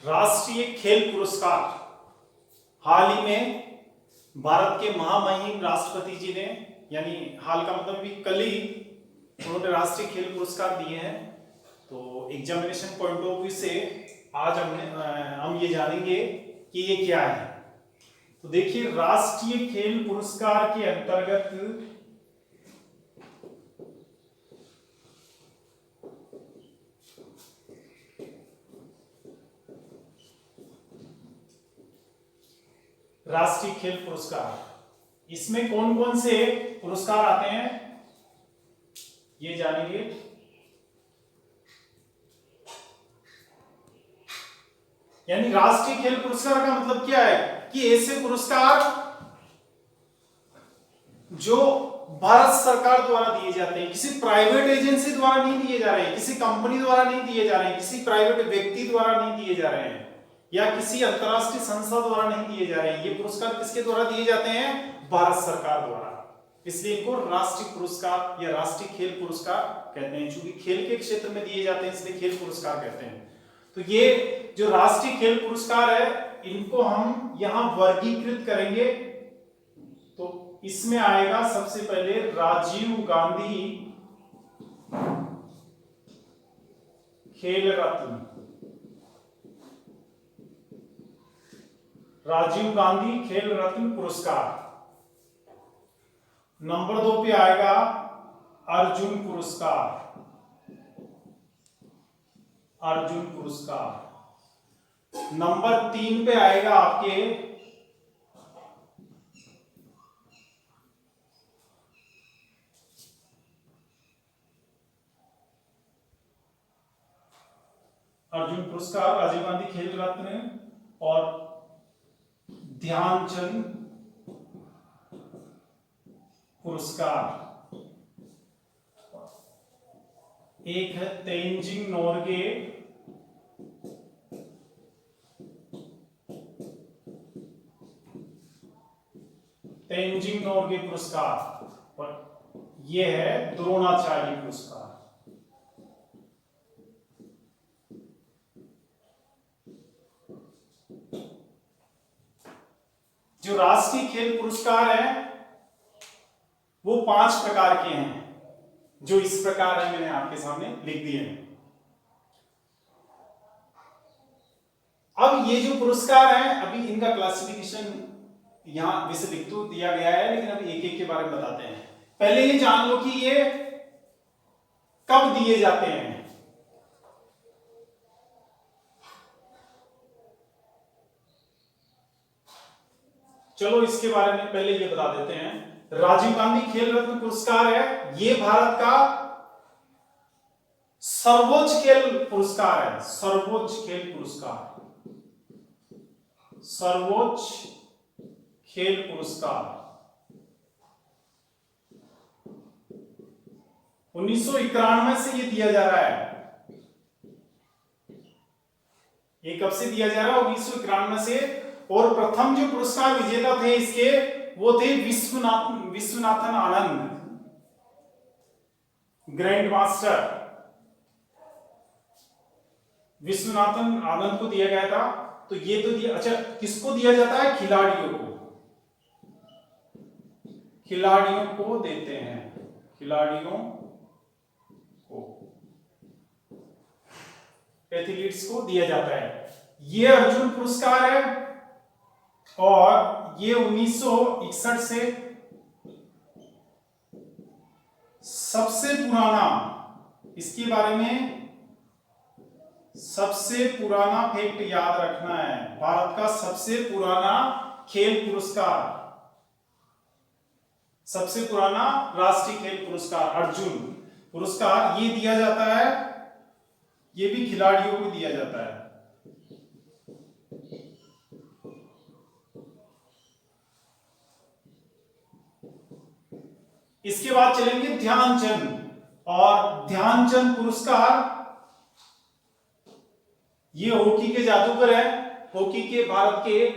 राष्ट्रीय खेल पुरस्कार हाल ही में भारत के महामहिम राष्ट्रपति जी ने, यानी हाल का मतलब भी कल ही उन्होंने राष्ट्रीय खेल पुरस्कार दिए हैं। तो एग्जामिनेशन पॉइंट ऑफ व्यू से आज हम ये जानेंगे कि ये क्या है। तो देखिए, राष्ट्रीय खेल पुरस्कार के अंतर्गत राष्ट्रीय खेल पुरस्कार, इसमें कौन कौन से पुरस्कार आते हैं ये जानेंगे। यानी राष्ट्रीय खेल पुरस्कार का मतलब क्या है कि ऐसे पुरस्कार जो भारत सरकार द्वारा दिए जाते हैं, किसी प्राइवेट एजेंसी द्वारा नहीं दिए जा रहे हैं, किसी कंपनी द्वारा नहीं दिए जा रहे हैं, किसी प्राइवेट व्यक्ति द्वारा नहीं दिए जा रहे हैं, या किसी अंतरराष्ट्रीय संस्था द्वारा नहीं दिए जा रहे हैं। ये पुरस्कार किसके द्वारा दिए जाते हैं? भारत सरकार द्वारा। इसलिए इनको राष्ट्रीय पुरस्कार या राष्ट्रीय खेल पुरस्कार कहते हैं। चूंकि खेल के क्षेत्र में दिए जाते हैं इसलिए खेल पुरस्कार कहते हैं। तो ये जो राष्ट्रीय खेल पुरस्कार है, इनको हम यहां वर्गीकृत करेंगे। तो इसमें आएगा सबसे पहले राजीव गांधी खेल रत्न, राजीव गांधी खेल रत्न पुरस्कार। नंबर 2 पे आएगा अर्जुन पुरस्कार, अर्जुन पुरस्कार। नंबर 3 पे आएगा आपके अर्जुन पुरस्कार, राजीव गांधी खेल रत्न और ध्यानचंद पुरस्कार। एक है तेंजिंग नोरगे पुरस्कार और यह है द्रोणाचार्य पुरस्कार। जो राष्ट्रीय खेल पुरस्कार है वो 5 प्रकार के हैं, जो इस प्रकार है, मैंने आपके सामने लिख दिए हैं। अब ये जो पुरस्कार हैं, अभी इनका क्लासिफिकेशन यहां वैसे लिख तो दिया गया है, लेकिन अभी एक एक के बारे में बताते हैं। पहले ये जान लो कि ये कब दिए जाते हैं। चलो इसके बारे में पहले ये बता देते हैं। राजीव गांधी खेल रत्न पुरस्कार है, ये भारत का सर्वोच्च खेल पुरस्कार है। सर्वोच्च खेल पुरस्कार, सर्वोच्च खेल पुरस्कार 1991 से ये दिया जा रहा है। ये कब से दिया जा रहा है? 1991 से। और प्रथम जो पुरस्कार विजेता थे इसके, वो थे विश्वनाथन आनंद, ग्रैंड मास्टर विश्वनाथन आनंद को दिया गया था। तो ये तो दिया। अच्छा, किसको दिया जाता है? खिलाड़ियों को, खिलाड़ियों को देते हैं, खिलाड़ियों को, एथलीट्स को दिया जाता है। ये अर्जुन पुरस्कार है और ये 1961 से सबसे पुराना, इसके बारे में सबसे पुराना फैक्ट याद रखना है, भारत का सबसे पुराना खेल पुरस्कार, सबसे पुराना राष्ट्रीय खेल पुरस्कार अर्जुन पुरस्कार, ये दिया जाता है, ये भी खिलाड़ियों को दिया जाता है। इसके बाद चलेंगे ध्यानचंद। और ध्यानचंद पुरस्कार ये हॉकी के जादूगर है। हॉकी के भारत के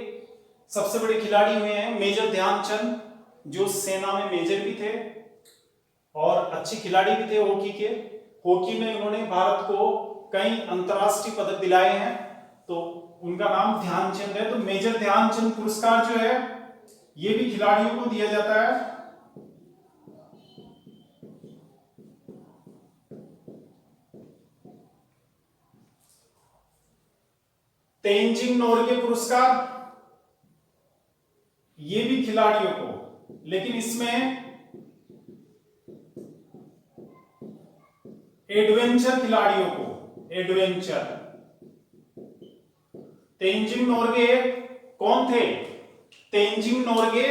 सबसे बड़े खिलाड़ी हुए हैं मेजर ध्यानचंद, जो सेना में मेजर भी थे और अच्छे खिलाड़ी भी थे हॉकी के। हॉकी में उन्होंने भारत को कई अंतरराष्ट्रीय पदक दिलाए हैं तो उनका नाम ध्यानचंद है। तो मेजर ध्यानचंद पुरस्कार जो है ये भी खिलाड़ियों को दिया जाता है। तेंजिंग नोरगे पुरस्कार ये भी खिलाड़ियों को, लेकिन इसमें एडवेंचर खिलाड़ियों को, एडवेंचर। तेंजिंग नोरगे कौन थे? तेंजिंग नोरगे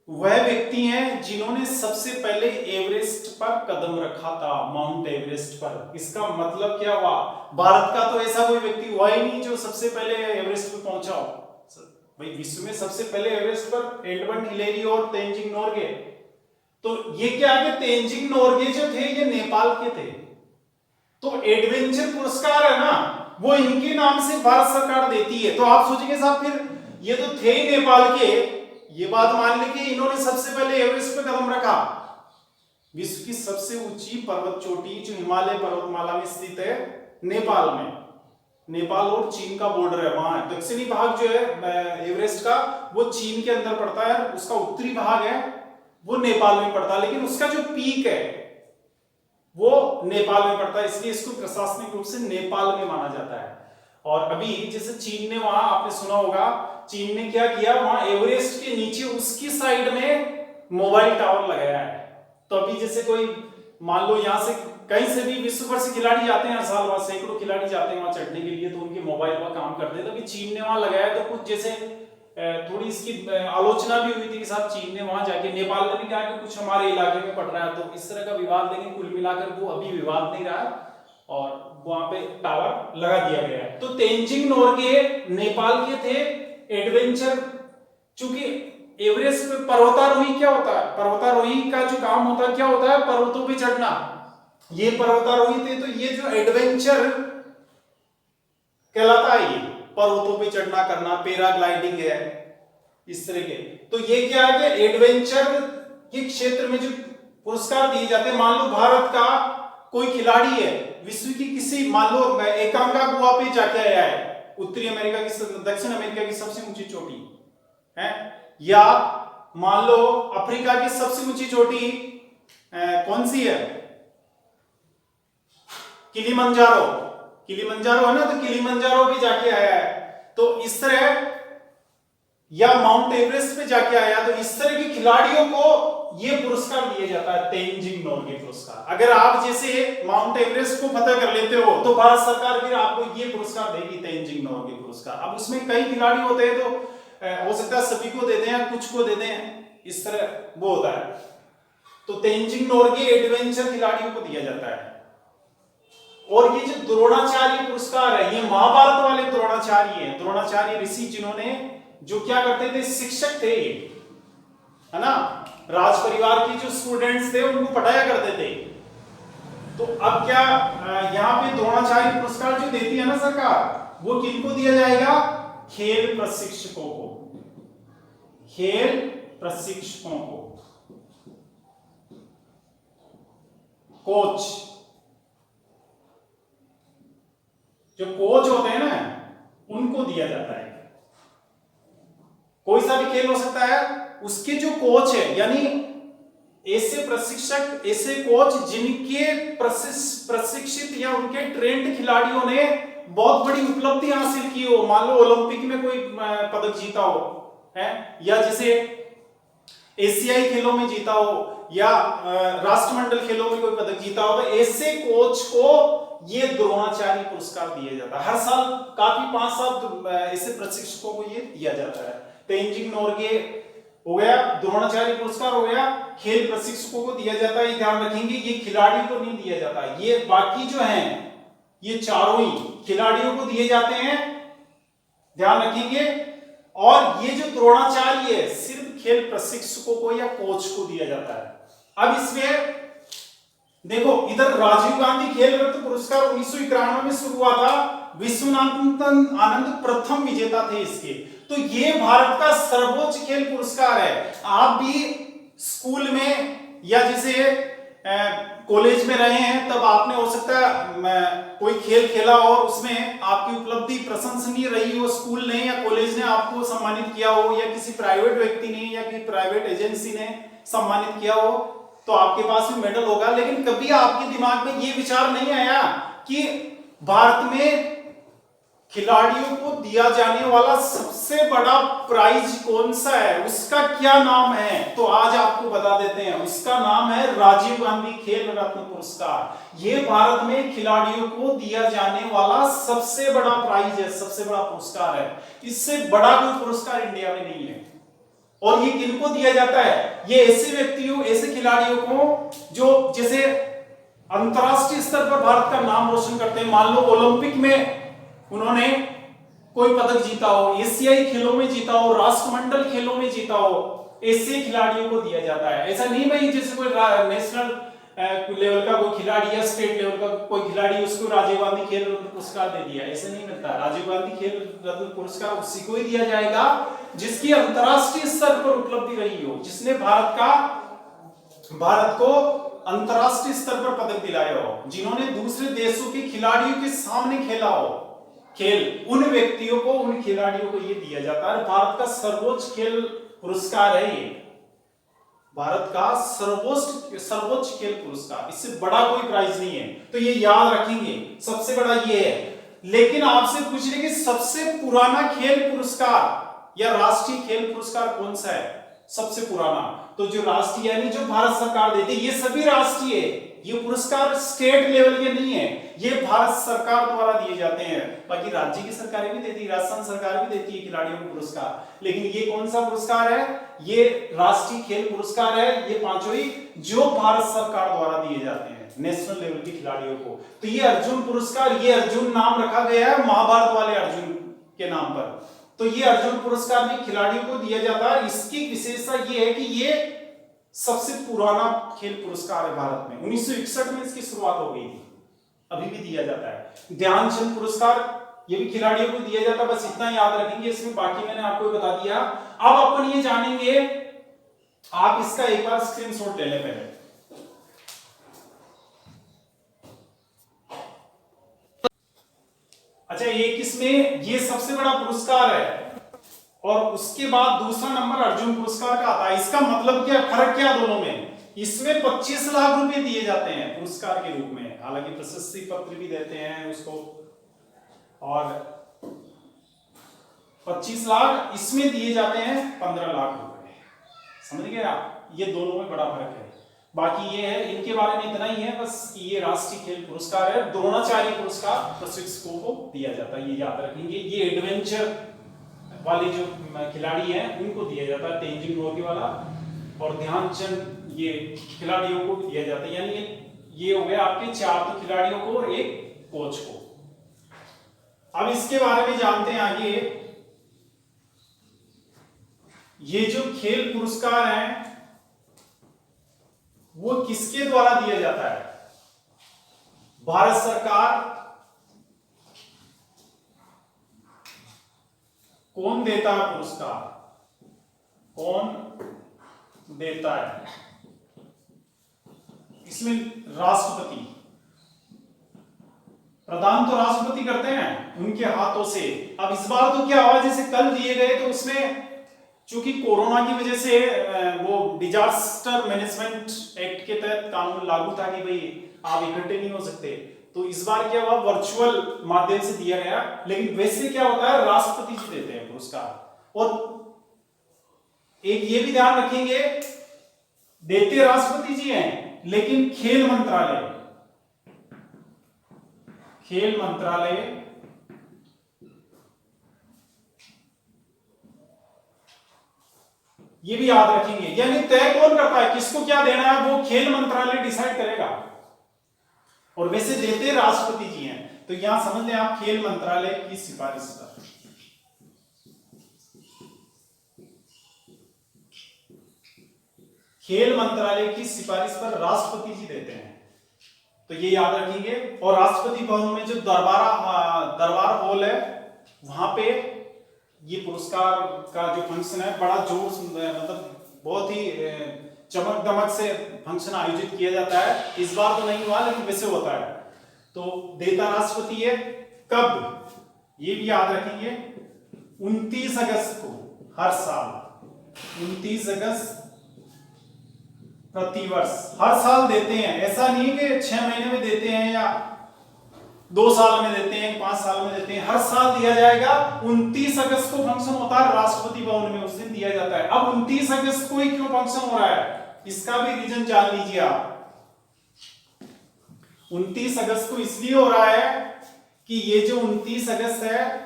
वह व्यक्ति हैं जिन्होंने सबसे पहले एवरेस्ट पर कदम रखा था, माउंट एवरेस्ट पर। इसका मतलब क्या हुआ? भारत का तो ऐसा कोई व्यक्ति हुआ ही नहीं जो सबसे पहले एवरेस्ट पर पहुंचा हो। भाई विश्व में सबसे पहले एवरेस्ट पर एडमंड हिलेरी और तेंजिंग नोरगे। तो ये क्या है कि तेंजिंग नोरगे जो थे ये नेपाल के थे। तो एडवेंचर पुरस्कार है ना, वो इनके नाम से भारत सरकार देती है। तो आप सोचेंगे साहब फिर ये तो थे ही नेपाल के, ये बात मान ली कि इन्होंने सबसे पहले एवरेस्ट पे कदम रखा। विश्व की सबसे ऊंची पर्वत चोटी जो हिमालय पर्वतमाला में स्थित है नेपाल में, नेपाल और चीन का बॉर्डर है वहां। दक्षिणी भाग जो है एवरेस्ट का वो चीन के अंदर पड़ता है, उसका उत्तरी भाग है वो नेपाल में पड़ता है, लेकिन उसका जो पीक है वो नेपाल में पड़ता है, इसलिए इसको प्रशासनिक रूप से नेपाल में माना जाता है। और अभी जैसे चीन ने वहां, आपने सुना होगा, चीन ने क्या किया, वहां एवरेस्ट के नीचे उसकी साइड में मोबाइल टावर लगाया है। तो अभी जैसे कोई मान लो यहां से कहीं से भी विश्व भर से खिलाड़ी जाते हैं हर साल, वहां सैकड़ों खिलाड़ी जाते हैं वहां चढ़ने के लिए, तो उनके मोबाइल पर काम करते हैं। तो अभी चीन ने वहां लगाया, तो कुछ जैसे थोड़ी इसकी आलोचना भी हुई थी कि साहब चीन ने वहां जाके, नेपाल ने भी कहा कि कुछ हमारे इलाके में पड़ रहा है, तो इस तरह का विवाद, लेकिन कुल मिलाकर वो अभी विवाद नहीं रहा और वहां पे टावर लगा दिया गया है। तो तेंजिंग नोरगे नेपाल के थे, एडवेंचर। चूंकि एवरेस्ट पे पर्वतारोही क्या होता है, पर्वतारोही का जो काम होता है क्या होता है, पर्वतों पे चढ़ना। ये पर्वतारोही थे, तो ये जो एडवेंचर कहलाता है, ये पर्वतों पे चढ़ना करना, पैराग्लाइडिंग है, इस तरह के। तो ये क्या है कि एडवेंचर के क्षेत्र में जो पुरस्कार दिए जाते हैं, मान लो भारत का कोई खिलाड़ी है, विश्व की किसी, मान लो एकांकागुआ पे जाके आया है, उत्तरी अमेरिका की, दक्षिण अमेरिका की सबसे ऊंची चोटी है, या मान लो अफ्रीका की सबसे ऊंची चोटी कौन सी है, किलिमंजारो, किलिमंजारो है ना, तो किलिमंजारो भी जाके आया है। तो इस तरह, या माउंट एवरेस्ट पे जाके आया, तो इस तरह के खिलाड़ियों को ये पुरस्कार दिया जाता है, तेंजिंग नोरगे पुरस्कार। अगर आप जैसे माउंट एवरेस्ट को फतह कर लेते हो तो भारत सरकार फिर आपको ये पुरस्कार देगी, तेंजिंग नोरगे पुरस्कार। अब उसमें कई खिलाड़ी होते हैं, तो हो सकता है सभी को दे दें या कुछ को दे दें, इस तरह वो होता है। तो तेंजिंग नोरगे एडवेंचर खिलाड़ियों को दिया जाता है। और ये जो द्रोणाचार्य पुरस्कार है, ये महाभारत वाले द्रोणाचार्य हैं, द्रोणाचार्य ऋषि, जिन्होंने, जो क्या करते थे, शिक्षक थे ये, है ना, राज परिवार के जो स्टूडेंट्स थे उनको पढ़ाया करते थे। तो अब क्या यहाँ पे द्रोणाचार्य पुरस्कार जो देती है ना सरकार, वो किनको दिया जाएगा, खेल प्रशिक्षकों को, खेल प्रशिक्षकों को, कोच, जो कोच होते हैं ना उनको दिया जाता है। कोई सा भी खेल हो सकता है, उसके जो कोच है, यानी ऐसे प्रशिक्षक, ऐसे कोच जिनके प्रशिक्षित या उनके ट्रेंड खिलाड़ियों ने बहुत बड़ी उपलब्धि हासिल की हो, मान लो ओलंपिक में कोई पदक जीता हो है, या जैसे एशियाई खेलों में जीता हो, या राष्ट्रमंडल खेलों में कोई पदक जीता हो, तो ऐसे कोच को ये द्रोणाचार्य पुरस्कार दिया जाता है। हर साल काफी 5-7 ऐसे प्रशिक्षकों को ये दिया जाता है। तेंजिंग नोरगे हो गया, द्रोणाचार्य पुरस्कार हो गया, खेल प्रशिक्षकों को दिया जाता है, ये ध्यान रखेंगे, ये खिलाड़ी को नहीं दिया जाता, ये बाकी जो हैं ये चारों ही खिलाड़ियों को दिए जाते हैं, ध्यान रखेंगे। और ये जो द्रोणाचार्य है सिर्फ खेल प्रशिक्षकों को या कोच को दिया जाता है। अब इसमें देखो, इधर राजीव गांधी खेल रत्न पुरस्कार 1991 में शुरू हुआ था, विश्वनाथन आनंद प्रथम विजेता थे इसके। तो ये भारत का सर्वोच्च खेल पुरस्कार है। आप भी स्कूल में या जैसे कॉलेज में रहे हैं तब आपने हो सकता है कोई खेल खेला और उसमें आपकी उपलब्धि प्रशंसनीय रही हो, स्कूल ने या कॉलेज ने आपको सम्मानित किया हो, या किसी प्राइवेट व्यक्ति ने या किसी प्राइवेट एजेंसी ने सम्मानित किया हो, तो आपके पास भी मेडल होगा। लेकिन कभी आपके दिमाग में ये विचार नहीं आया कि भारत में खिलाड़ियों को दिया जाने वाला सबसे बड़ा प्राइज कौन सा है, उसका क्या नाम है? तो आज आपको बता देते हैं, उसका नाम है राजीव गांधी खेल रत्न पुरस्कार। ये भारत में खिलाड़ियों को दिया जाने वाला सबसे बड़ा प्राइज है, सबसे बड़ा पुरस्कार है। इससे बड़ा कोई पुरस्कार इंडिया में नहीं है। और ये किनको दिया जाता है? ये ऐसे व्यक्तियों, ऐसे खिलाड़ियों को जो जैसे अंतरराष्ट्रीय स्तर पर भारत का नाम रोशन करते हैं। मान लो ओलंपिक में उन्होंने कोई पदक जीता हो, एशियाई खेलों में जीता हो, राष्ट्रमंडल खेलों में जीता हो, ऐसे खिलाड़ियों को दिया जाता है। ऐसा नहीं भाई जैसे कोई नेशनल लेवल का कोई खिलाड़ी या स्टेट लेवल का कोई खिलाड़ी, उसको राजीव गांधी खेल रत्न पुरस्कार दे दिया, ऐसा नहीं मिलता। राजीव गांधी खेल रत्न पुरस्कार उसी को ही दिया जाएगा जिसकी अंतरराष्ट्रीय स्तर पर उपलब्धि रही हो, जिसने भारत को अंतरराष्ट्रीय स्तर पर पदक दिलाया हो, जिन्होंने दूसरे देशों के खिलाड़ियों के सामने खेला हो खेल, उन व्यक्तियों को, उन खिलाड़ियों को ये दिया जाता है। भारत का सर्वोच्च खेल पुरस्कार है ये, भारत का सर्वोच्च खेल पुरस्कार। इससे बड़ा कोई प्राइज नहीं है, तो ये याद रखेंगे, सबसे बड़ा ये है। लेकिन आपसे पूछ रहे कि सबसे पुराना खेल पुरस्कार या राष्ट्रीय खेल पुरस्कार कौन सा है? सबसे पुराना तो जो राष्ट्रीय यानी जो भारत सरकार देती है, ये सभी राष्ट्रीय है, ये पुरस्कार स्टेट लेवल के नहीं है, ये भारत सरकार द्वारा दिए जाते हैं। बाकी राज्य की सरकारें भी देती है, राजस्थान सरकार भी देती है खिलाड़ियों को पुरस्कार, लेकिन ये कौन सा पुरस्कार है? ये राष्ट्रीय खेल पुरस्कार है। ये पांचों ही जो भारत सरकार द्वारा दिए जाते हैं नेशनल लेवल के खिलाड़ियों को। तो ये अर्जुन पुरस्कार, ये अर्जुन नाम रखा गया है महाभारत वाले अर्जुन के नाम पर। तो ये अर्जुन पुरस्कार भी खिलाड़ियों को दिया जाता है। इसकी विशेषता ये है कि ये सबसे पुराना खेल पुरस्कार है भारत में। 1961 में इसकी शुरुआत हो गई थी, अभी भी दिया जाता है। ध्यानचंद पुरस्कार ये भी खिलाड़ियों को दिया जाता है, बस इतना याद रखेंगे इसमें, बाकी मैंने आपको बता दिया। अब अपन ये जानेंगे, आप इसका एक बार स्क्रीनशॉट ले लें पहले। अच्छा, ये किसमें? ये सबसे बड़ा पुरस्कार है और उसके बाद दूसरा नंबर अर्जुन पुरस्कार का आता है। इसका मतलब क्या, फर्क क्या दोनों में? इसमें 25 लाख रुपए दिए जाते हैं पुरस्कार के रूप में, हालांकि प्रशस्ति पत्र भी देते हैं उसको, और 25 लाख इसमें दिए जाते हैं 15 लाख रुपए। समझ गए आप? ये दोनों में बड़ा फर्क है। बाकी ये है, इनके बारे में इतना ही है बस, ये राष्ट्रीय खेल पुरस्कार है। द्रोणाचार्य पुरस्कार प्रशिक्षकों को दिया जाता है, ये याद रखेंगे। ये एडवेंचर वाले जो खिलाड़ी हैं उनको दिया जाता है, तेंजिंग नोर्गे वाला, और ध्यानचंद ये खिलाड़ियों को दिया जाता है। यानी ये हो गया आपके 4 खिलाड़ियों को और एक कोच को। अब इसके बारे में जानते हैं आगे। ये जो खेल पुरस्कार हैं वो किसके द्वारा दिया जाता है? भारत सरकार। कौन देता है पुरस्कार? कौन देता है? इसमें राष्ट्रपति, प्रदान तो राष्ट्रपति करते हैं उनके हाथों से। अब इस बार तो क्या हुआ, जैसे कल दिए गए तो उसमें चूंकि कोरोना की वजह से वो डिजास्टर मैनेजमेंट एक्ट के तहत कानून लागू था कि भाई आप इकट्ठे नहीं हो सकते, तो इस बार क्या हुआ, वर्चुअल माध्यम से दिया गया। लेकिन वैसे क्या होता है, राष्ट्रपति जी देते हैं पुरस्कार। और एक ये भी ध्यान रखेंगे, देते राष्ट्रपति जी हैं, लेकिन खेल मंत्रालय ये भी याद रखेंगे। यानी तय कौन करता है, किसको क्या देना है, वो खेल मंत्रालय डिसाइड करेगा। और वैसे देते राष्ट्रपति जी हैं, तो यहां समझ लें आप, खेल मंत्रालय की सिफारिश पर। खेल मंत्रालय की सिफारिश पर राष्ट्रपति जी देते हैं, तो ये याद रखेंगे। और राष्ट्रपति भवन में जो दरबार हॉल है, वहां पे ये पुरस्कार का जो फंक्शन है बड़ा जोर, मतलब बहुत ही चमक दमक से फंक्शन आयोजित किया जाता है। इस बार तो नहीं हुआ लेकिन वैसे होता है। तो देता राष्ट्रपति है कब, ये भी याद रखेंगे, 29 अगस्त को हर साल, 29 अगस्त प्रतिवर्ष हर साल देते हैं। ऐसा नहीं है कि 6 महीने में देते हैं या 2 साल में देते हैं, 5 साल में देते हैं, हर साल दिया जाएगा। 29 अगस्त को फंक्शन होता है राष्ट्रपति भवन में, उस दिन दिया जाता है। अब 29 अगस्त को ही क्यों फंक्शन हो रहा है, इसका भी रीजन जान लीजिए आप। 29 अगस्त को इसलिए हो रहा है कि ये जो 29 अगस्त है,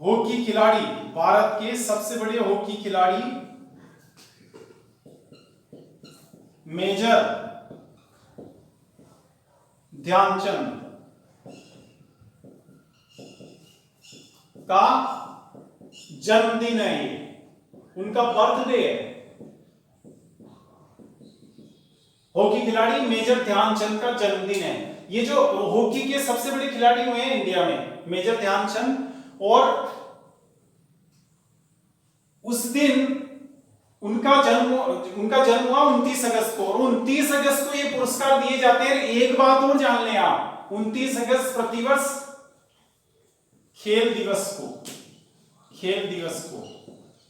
हॉकी खिलाड़ी, भारत के सबसे बड़े हॉकी खिलाड़ी मेजर ध्यानचंद का जन्मदिन है, ये उनका बर्थडे है। हॉकी खिलाड़ी मेजर ध्यानचंद का जन्मदिन है। ये जो हॉकी के सबसे बड़े खिलाड़ी हुए हैं इंडिया में, मेजर ध्यानचंद, और उस दिन उनका जन्म हुआ 29 अगस्त को, और 29 अगस्त को ये पुरस्कार दिए जाते हैं। एक बात और जान लें आप, 29 अगस्त प्रतिवर्ष खेल दिवस को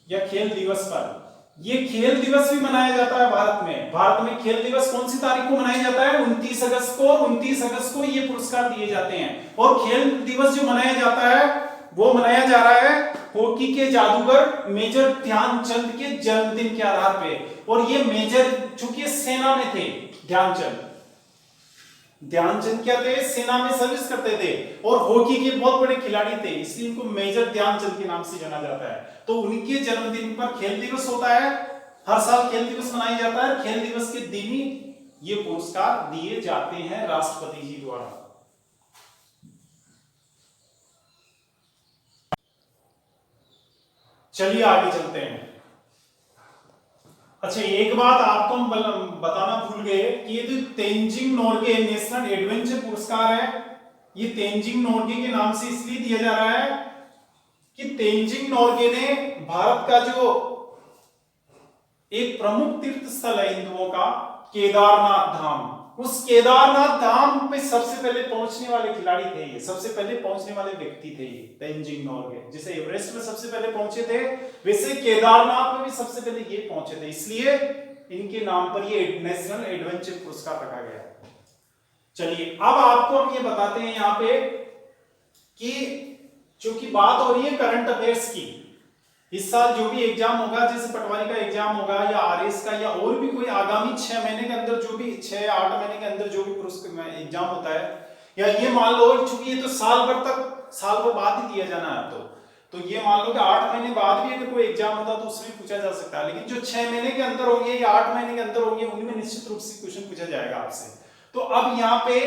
या खेल दिवस पर, ये खेल दिवस भी मनाया जाता है भारत में। भारत में खेल दिवस कौन सी तारीख को मनाया जाता है, 29 अगस्त को। 29 अगस्त को ये पुरस्कार दिए जाते हैं। और खेल दिवस जो मनाया जाता है वो मनाया जा रहा है हॉकी के जादूगर मेजर ध्यानचंद के जन्मदिन के आधार पे। और ये मेजर, चूंकि सेना में थे ध्यानचंद क्या थे, सेना में सर्विस करते थे और हॉकी के बहुत बड़े खिलाड़ी थे, इसलिए इनको मेजर ध्यानचंद के नाम से जाना जाता है। तो उनके जन्मदिन पर खेल दिवस होता है, हर साल खेल दिवस मनाया जाता है। खेल दिवस के दिन ही ये पुरस्कार दिए जाते हैं राष्ट्रपति जी द्वारा। चलिए आगे चलते हैं। अच्छा, एक बात आपको हम बताना भूल गए कि ये जो तेंजिंग नोर्गे नेशनल एडवेंचर पुरस्कार है, ये तेंजिंग नोर्गे के नाम से इसलिए दिया जा रहा है कि तेंजिंग नोर्गे ने भारत का जो एक प्रमुख तीर्थ स्थल है हिंदुओं का, केदारनाथ धाम, उस केदारनाथ धाम पे सबसे पहले पहुंचने वाले खिलाड़ी थे ये, सबसे पहले पहुंचने वाले व्यक्ति थे ये तेंजिंग नोर्गे। जैसे एवरेस्ट में सबसे पहले पहुंचे थे, वैसे केदारनाथ में भी सबसे पहले ये पहुंचे थे, इसलिए इनके नाम पर ये नेशनल एडवेंचर पुरस्कार रखा गया। चलिए अब आपको हम ये बताते हैं यहाँ पे कि चूंकि बात हो रही है करंट अफेयर्स की, इस साल जो भी एग्जाम होगा, जैसे पटवारी का एग्जाम होगा या आरएस का या और भी कोई आगामी 6 महीने के अंदर जो भी 6-8 महीने के अंदर जो भी एग्जाम होता है, या ये मान लो चूंकि ये तो साल भर बाद ही दिया जाना है, तो ये मान लो कि 8 महीने बाद भी अगर कोई एग्जाम होता तो उसमें पूछा जा सकता है। लेकिन जो 6 महीने के अंदर होंगे या 8 महीने के अंदर होंगे उनमें निश्चित रूप से क्वेश्चन पूछा जाएगा आपसे। तो अब यहाँ पे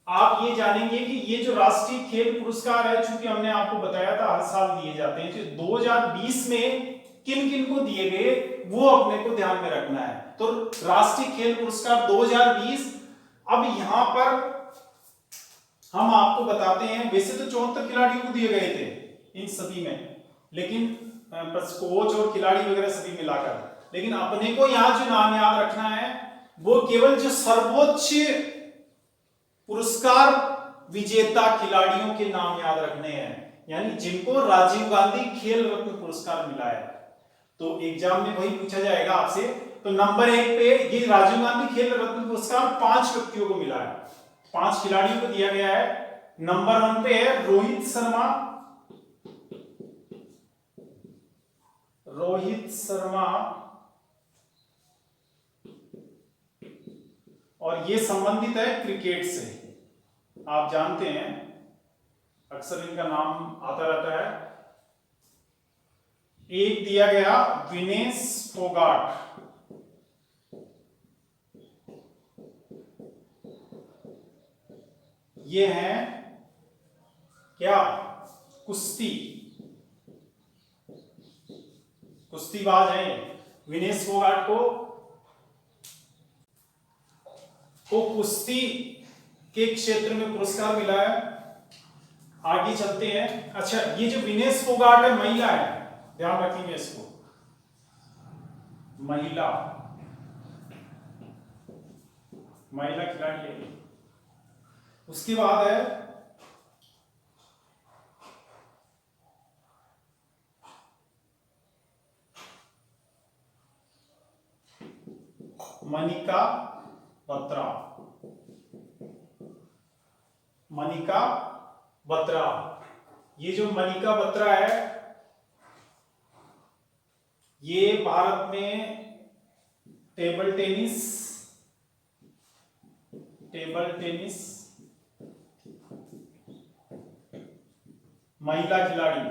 आप ये जानेंगे कि ये जो राष्ट्रीय खेल पुरस्कार है, चूंकि हमने आपको बताया था हर साल दिए जाते हैं, तो 2020 में किन किन को दिए गए वो अपने को ध्यान में रखना है। तो राष्ट्रीय खेल पुरस्कार 2020, अब यहां पर हम आपको बताते हैं, वैसे तो 74 खिलाड़ियों को दिए गए थे इन सभी में, लेकिन कोच और खिलाड़ी वगैरह सभी मिलाकर, लेकिन अपने को यहां जो नाम याद रखना है वो केवल जो सर्वोच्च पुरस्कार विजेता खिलाड़ियों के नाम याद रखने हैं, यानी जिनको राजीव गांधी खेल रत्न पुरस्कार मिला है। तो एग्जाम में वही पूछा जाएगा आपसे। तो नंबर 1 पे ये राजीव गांधी खेल रत्न पुरस्कार 5 व्यक्तियों को मिला है, 5 खिलाड़ियों को दिया गया है। नंबर 1 पे है रोहित शर्मा, और ये संबंधित है क्रिकेट से, आप जानते हैं अक्सर इनका नाम आता रहता है। एक दिया गया विनेश फोगाट, ये है क्या, कुश्तीबाज हैं विनेश फोगाट को कुश्ती के क्षेत्र में पुरस्कार मिला है। आगे चलते हैं। अच्छा, ये जो विनेश फोगाट है महिला है, ध्यान रखेंगे इसको, महिला खिलाड़ी है। उसके बाद है मनिका बत्रा। ये जो मनिका बत्रा है, ये भारत में टेबल टेनिस महिला खिलाड़ी।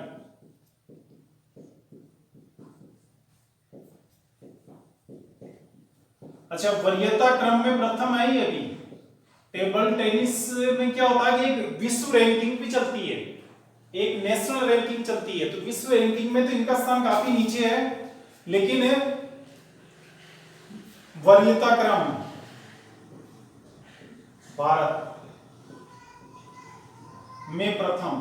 अच्छा, वरीयता क्रम में प्रथम है ये अभी। टेबल टेनिस में क्या होता है कि एक विश्व रैंकिंग भी चलती है, एक नेशनल रैंकिंग चलती है। तो विश्व रैंकिंग में तो इनका स्थान काफी नीचे है, लेकिन वरीयता क्रम भारत में प्रथम।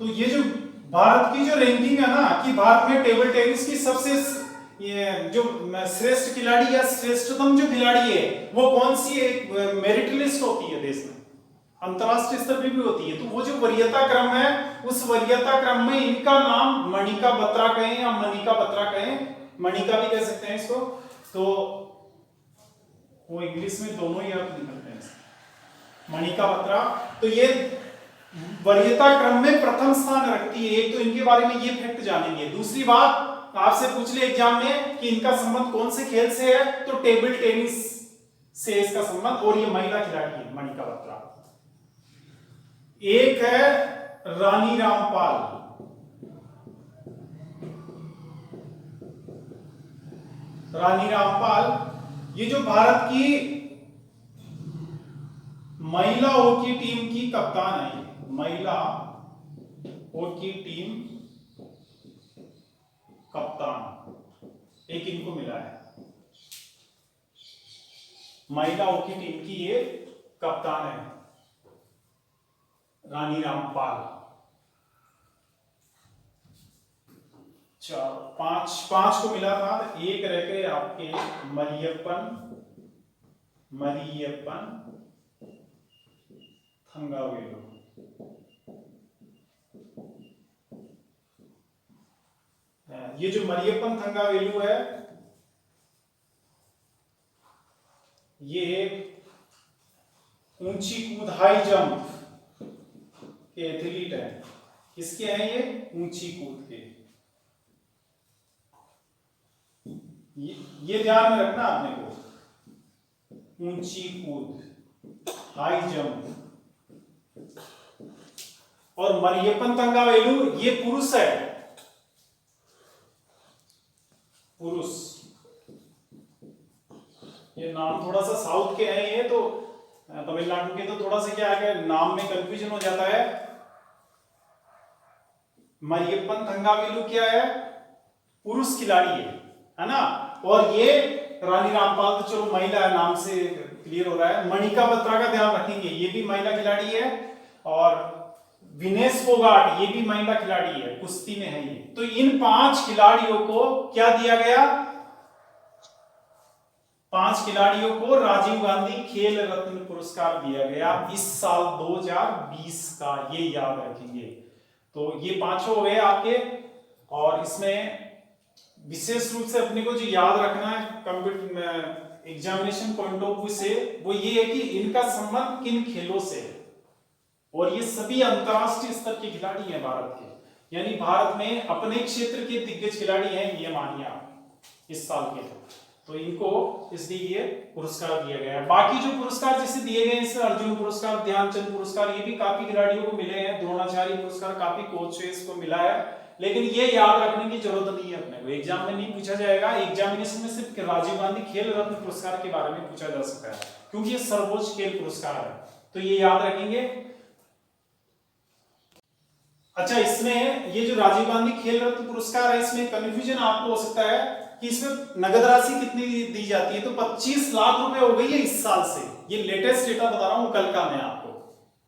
तो ये जो भारत की जो रैंकिंग है ना, कि भारत में टेबल टेनिस की सबसे ये जो श्रेष्ठ खिलाड़ी या श्रेष्ठतम जो खिलाड़ी है वो कौन सी एक मेरिट लिस्ट होती है देश में, अंतरराष्ट्रीय स्तर पर भी होती है। तो वो जो वरीयता क्रम है, उस वरीयता क्रम में इनका नाम मनिका बत्रा कहें या मनिका बत्रा कहें, मनिका भी कह सकते हैं इसको। तो वो इंग्लिश में दोनों ही अर्थ निकलते हैं, मनिका बत्रा। तो ये वरीयता क्रम में प्रथम स्थान रखती है। एक तो इनके बारे में ये फैक्ट जानेंगे। दूसरी बात, आपसे पूछ ले एग्जाम में कि इनका संबंध कौन से खेल से है, तो टेबल टेनिस से इसका संबंध, और ये महिला खिलाड़ी है मनिका बत्रा। एक है रानी रामपाल। ये जो भारत की महिला हॉकी टीम की कप्तान है, महिला हॉकी टीम कप्तान, एक इनको मिला है, महिला हॉकी टीम की ये कप्तान है रानी रामपाल। चार पांच को मिला था, एक रह गए आपके मरियप्पन थंगावेलु। ये जो मरियप्पन थंगावेलु है, ये ऊंची कूद हाई जंप के एथलीट है। किसके हैं ये? ऊंची कूद के। ये ध्यान में रखना आपने को, ऊंची कूद हाई जंप। और मरियप्पन थंगावेलु ये पुरुष है, पुरुष। ये नाम थोड़ा सा साउथ के हैं, ये तो तमिलनाडु के, तो थोड़ा सा क्या है, नाम में कंफ्यूजन हो जाता है। मरियप्पन थंगावेलु क्या है? पुरुष खिलाड़ी है ना। और ये रानी रामपाल तो चलो महिला है, नाम से क्लियर हो रहा है। मनिका बत्रा का ध्यान रखेंगे, ये भी महिला खिलाड़ी है। और विनेश फोगाट ये भी महिला खिलाड़ी है, कुश्ती में है ये। तो इन 5 खिलाड़ियों को क्या दिया गया? 5 खिलाड़ियों को राजीव गांधी खेल रत्न पुरस्कार दिया गया इस साल 2020 का, ये याद रखेंगे। तो ये 5 हो गए आपके। और इसमें विशेष रूप से अपने को जो याद रखना है computer examination point of view से, वो ये है कि इनका संबंध किन खेलों से है। और ये सभी अंतरराष्ट्रीय स्तर के खिलाड़ी हैं भारत के, यानी भारत में अपने क्षेत्र के दिग्गज खिलाड़ी हैं, ये मानिए आप इस साल के। तो इनको इसलिए ये पुरस्कार दिया गया है। बाकी जो पुरस्कार जिसे दिए गए हैं, अर्जुन पुरस्कार, ध्यानचंद पुरस्कार, ये भी काफी खिलाड़ियों को मिले हैं। द्रोणाचार्य पुरस्कार काफी कोचेस को मिला है। लेकिन ये याद रखने की जरूरत नहीं है अपने को, एग्जाम में नहीं पूछा जाएगा। एग्जामिनेशन में सिर्फ राजीव गांधी खेल रत्न पुरस्कार के बारे में पूछा जा सकता है, क्योंकि ये सर्वोच्च खेल पुरस्कार है। तो ये याद रखेंगे। अच्छा, इसमें ये जो राजीव गांधी खेल रत्न पुरस्कार है, इसमें कंफ्यूजन आपको हो सकता है कि इसमें नगद राशि कितनी दी जाती है। तो 25 लाख रुपए हो गई है इस साल से। ये लेटेस्ट डेटा बता रहा हूं कल का मैं आपको।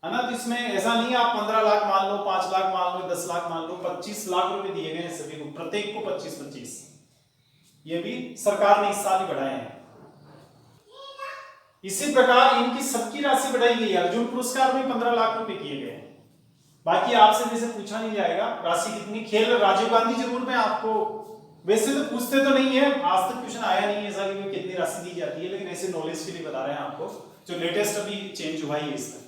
है ना। तो इसमें ऐसा नहीं है आप 15 लाख मान लो, 5 लाख मान लो, 10 लाख मान लो, 25 लाख रुपए दिए गए हैं सभी को, प्रत्येक को 25-25। ये भी सरकार ने इस साल ही बढ़ाए हैं। इसी प्रकार इनकी सबकी राशि बढ़ाई गई है। अर्जुन पुरस्कार में 15 लाख रुपए किए गए हैं। बाकी आपसे जैसे पूछा नहीं जाएगा राशि कितनी। खेल राजीव गांधी जरूर में आपको वैसे तो पूछते तो नहीं है, आज तक क्वेश्चन आया नहीं ऐसा कि कितनी राशि दी जाती है, लेकिन ऐसे नॉलेज के लिए बता रहे हैं आपको, जो लेटेस्ट अभी चेंज हुआ है इसमें।